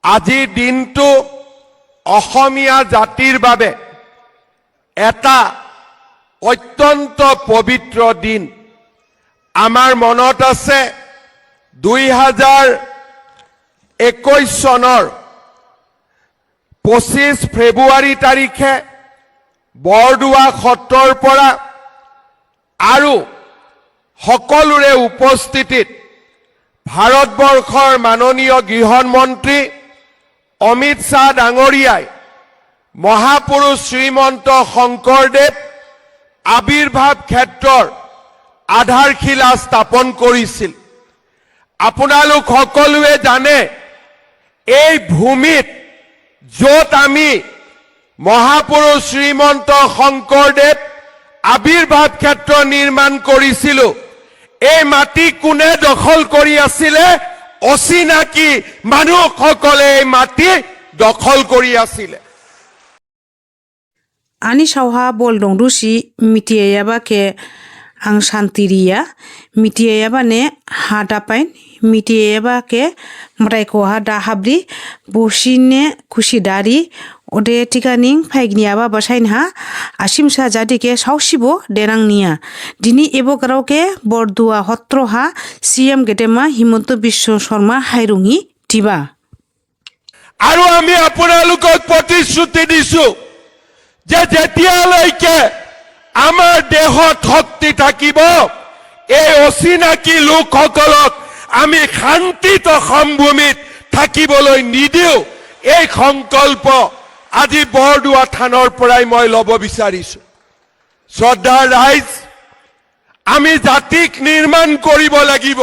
আজিৰ দিনটো অসমীয়া জাতিৰ বাবে এটা অত্যন্ত পবিত্ৰ দিন। আমাৰ মনত আছে 2021 চনৰ 25 ফেব্ৰুৱাৰী তাৰিখে বৰদোৱা সত্ৰৰ পৰা আৰু সকলোৰে উপস্থিতিত ভাৰতবৰ্ষৰ মাননীয় গৃহমন্ত্ৰী অমিত শ্বাহ ডাঙৰীয়াই মহাপুৰুষ শ্ৰীমন্ত শংকৰদেৱ আবিৰ্ভাৱ ক্ষেত্ৰৰ আধাৰশিলা স্থাপন কৰিছিল। আপোনালোক সকলোৱে জানে এই ভূমিত য'ত আমি মহাপুৰুষ শ্ৰীমন্ত শংকৰদেৱ আবিৰ্ভাৱ ক্ষেত্ৰ নিৰ্মাণ কৰিছিলোঁ, এই মাটি কোনে দখল কৰি আছিলে? অচিনাকি মানুহসকলে এই মাটি দখল কৰি আছিলে। Ani sauha bol dong rusi mitiya ba ke ang shantiria mitiya ba ne hada pain mitiya ba ke mrai ko hada habri bosine kushidari ode tikaning phaigniya ba basain ha asim sa jadi ke sausibo derang niya dini ebo garau ke bordua hotro ha CM getema Himonto Biswa Sharma hairungi tiba আৰু আমি আপোনালোকক প্ৰতিশ্ৰুতি দিছো যে যেতিয়ালৈকে আমাৰ দেহত শক্তি থাকিব এই অচিনাকি লোকসকলক আমি শান্তিত সমভূমিত থাকিবলৈ নিদিও। এই সংকল্প আজি বৰদোৱা থানৰ পৰাই মই ল'ব বিচাৰিছো। শ্ৰদ্ধাৰ ৰাইজ, আমি জাতিক নিৰ্মাণ কৰিব লাগিব।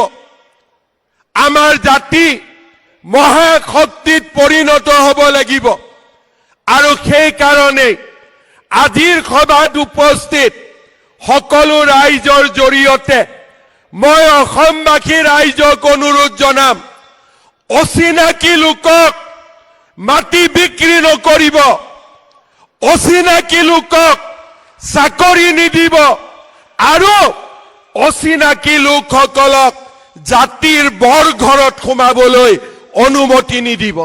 আমাৰ জাতি মহাশক্তিত পৰিণত হ'ব লাগিব আৰু সেই কাৰণে আজিৰ সভাত উপস্থিত সকলো ৰাইজৰ জৰিয়তে মই অসমবাসী ৰাইজক অনুৰোধ জনাম, অচিনাকি লোকক মাটি বিক্ৰী নকৰিব, অচিনাকি লোকক চাকৰি নিদিব আৰু অচিনাকি লোকসকলক জাতিৰ বৰঘৰত সোমাবলৈ অনুমতি নিদিব।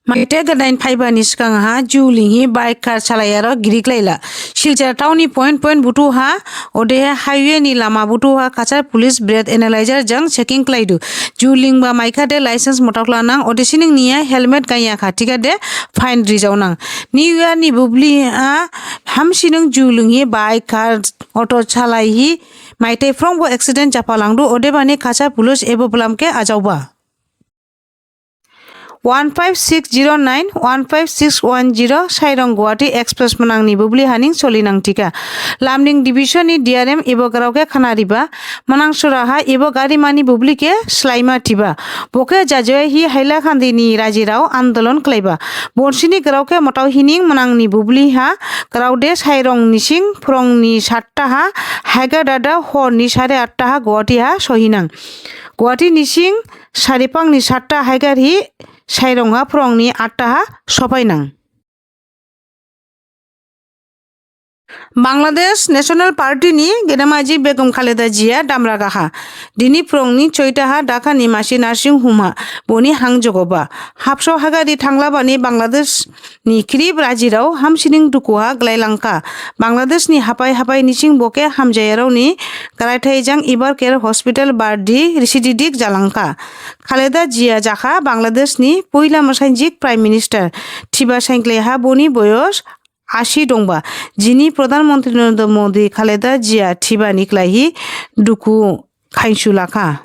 Maite gadain phaiba niskang ha julingi bike car chalayaro girikleila silchar tawni point butu ha ode highway ni lama butu ha kachar police breath analyzer jang checking klaidu juling ba maika de license motakla nang ode sining niya helmet kaya khatika de fine rijau nang new year ni bubli ha hamsinung julingi bike car auto chalai hi maite from bo accident japalangdu ode bani kachar police ebo blamke ajauba 15609 15610 Sairong Guwahati Express manang ni bubli haning solinang tika Lamding division ni DRM ebo garauke khanariba manang suraha ebo gari mani bubli ke slaima tiba boke jajoy hi haila khandi ni rajirao andolon klaiba bonsini garauke motau hining manang ni bubli ha garaude Sairong nising prong ni 7ta ha haiga dada hor ni 8:30 ha Guwahati ha sohinang Guwahati nising saripang ni 7ta haigar hi Sairongha prongni 8ta ha sopainang Bangladesh National Party ni Gedamaji Begum Khaleda Jia Damragaha Dini prongni 6ta ha Dhaka ni masi nursing home boni hangjogoba hapso hagari thanglabani Bangladesh ni krib rajirao hamsining dukuha glailangka Bangladesh ni hapai nising boke hamjayarao ni karaithaijang ibar care hospital bardi risididik jalangka Khaleda Jia Jakha Bangladesh ni poila masainjik prime minister thiba saingkleha boni boyos 80 dongba jini Pradhanmantri Narendra Modi Khaleda Jia thiba niklaihi duku khainsulakha